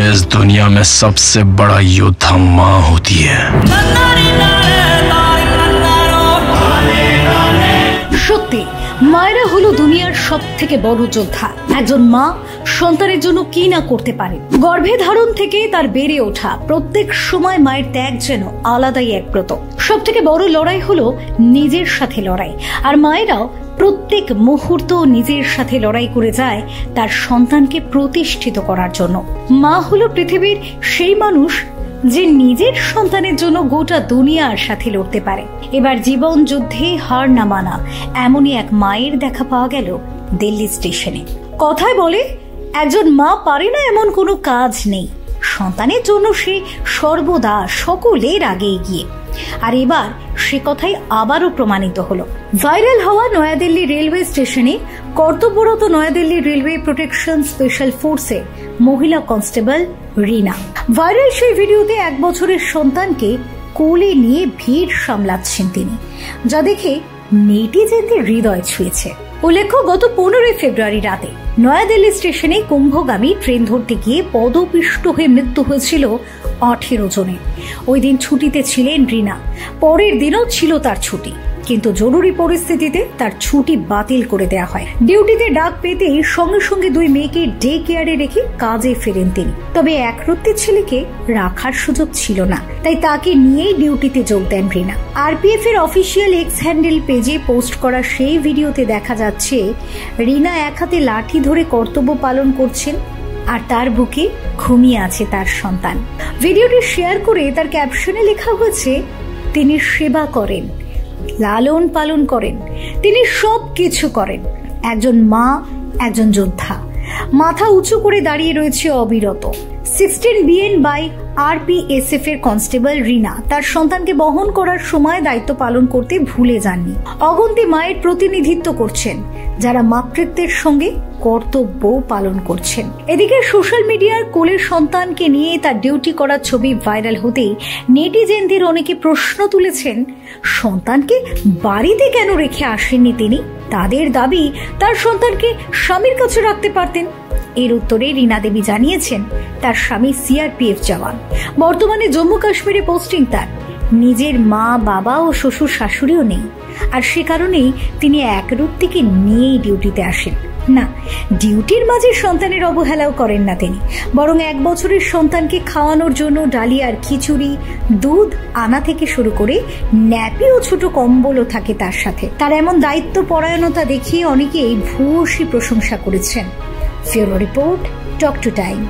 इस दुनिया में सबसे बड़ा योद्धा माँ होती है। সত্যি মায়েরা হলো দুনিয়ার সবথেকে বড় যোদ্ধা। একজন মা সন্তানের জন্য কি না করতে পারে। গর্ভে ধারণ থেকে তার বেড়ে ওঠা প্রত্যেক সময় মায়ের ত্যাগ যেন আলাদাই এক ব্রত। সব থেকে বড় লড়াই হলো নিজের সাথে লড়াই। আর মায়েরাও প্রত্যেক মুহূর্ত নিজের সাথে লড়াই করে যায় তার সন্তানকে প্রতিষ্ঠিত করার জন্য। মা হলো পৃথিবীর সেই মানুষ যে নিজের সন্তানের জন্য গোটা দুনিয়ার সাথে লড়তে পারে। এবার জীবন যুদ্ধে হার না মানা এমনই এক মায়ের দেখা পাওয়া গেল দিল্লি স্টেশনে। কথায় বলে একজন মা পারে না এমন কোনো কাজ নেই। সন্তানের জন্য সে সর্বদা সকলের আগে এগিয়ে। আর এবার সে কথাই আবারও প্রমাণিত হলো। ভাইরাল হওয়া নয়াদিল্লি রেলওয়ে স্টেশনে কর্তব্যরত নয়াদিল্লি রেলওয়ে প্রোটেকশন স্পেশাল ফোর্সের মহিলা কনস্টেবল রিনা। ভাইরাল সেই ভিডিওতে 1 বছরের সন্তানকে কোলে নিয়ে ভিড় সামলাচ্ছেন তিনি, যা দেখে নেটিজেনদের হৃদয় ছুঁয়েছে। উল্লেখ্য, গত 15 ফেব্রুয়ারি রাতে নয়াদিল্লি স্টেশনে কুম্ভগামী ট্রেন ধরতে গিয়ে পদপিষ্ট হয়ে মৃত্যু হয়েছিল 18 জনের। ওই দিন ছুটিতে ছিলেন রিনা। পরের দিনও ছিল তার ছুটি, কিন্তু জরুরি পরিস্থিতিতে তার ছুটি বাতিল করে দেওয়া হয়। ডিউটিতে ডাক পেতেই সঙ্গে সঙ্গে 2 মেয়েকে ডে কেয়ারে রেখে কাজে ফেরেন তিনি। তবে একরত্তি ছেলেকে রাখার সুযোগ ছিল না, তাই তাকে নিয়েই ডিউটিতে যোগ দেন রিনা। আরপিএফ এর অফিসিয়াল এক্স হ্যান্ডেল পেজে পোস্ট করা সেই ভিডিওতে দেখা যাচ্ছে রিনা এক হাতে লাঠি ধরে কর্তব্য পালন করছেন, আর তার বুকে ঘুমিয়ে আছে তার সন্তান। ভিডিওটি শেয়ার করে তার ক্যাপশনে লেখা হয়েছে, তিনি সেবা করেন, লালন পালন করেন, তিনি সব কিছু করেন। একজন মা, একজন যোদ্ধা, মাথা উঁচু করে দাঁড়িয়ে রয়েছে অবিরত। 16 BN বাই আরপিএসএফ এর কনস্টেবল রিনা তার সন্তানকে বহন করার সময় দায়িত্ব পালন করতে ভুলে যাননি। অগন্তি মায়ের প্রতিনিধিত্ব করছেন, যারা মাতৃত্বের সঙ্গে কর্তব্য পালন করছেন। এদিকে সোশ্যাল মিডিয়ার কোলের সন্তানকে নিয়ে তার ডিউটি করার ছবি ভাইরাল হতেই নেটিজেনদের অনেকে প্রশ্ন তুলেছেন, সন্তানকে বাড়িতে কেন রেখে আসেননি তিনি? তাদের দাবি তার সন্তানকে স্বামীর কাছে রাখতে পারতেন। এর উত্তরে রিনা দেবী জানিয়েছেন, তার স্বামী সিআরপিএফ জওয়ান, বর্তমানে জম্মু কাশ্মীরে পোস্টিং তার। নিজের মা, বাবা ও শ্বশুর শাশুড়িও নেই, আর সে কারণেই তিনি একরত্তিকে নিয়েই ডিউটিতে আসেন। না, ডিউটির মাঝে সন্তানের অবহেলাও করেন না তিনি, বরং 1 বছরের সন্তানকে খাওয়ানোর জন্য ডালিয়ার খিচুড়ি, দুধ আনা থেকে শুরু করে ন্যাপি ও ছোট কম্বলও থাকে তার সাথে। তার এমন দায়িত্ব পরায়ণতা দেখিয়ে অনেকেই ভূয়সী প্রশংসা করেছেন। ফিউরো রিপোর্ট, টক টু টাইম।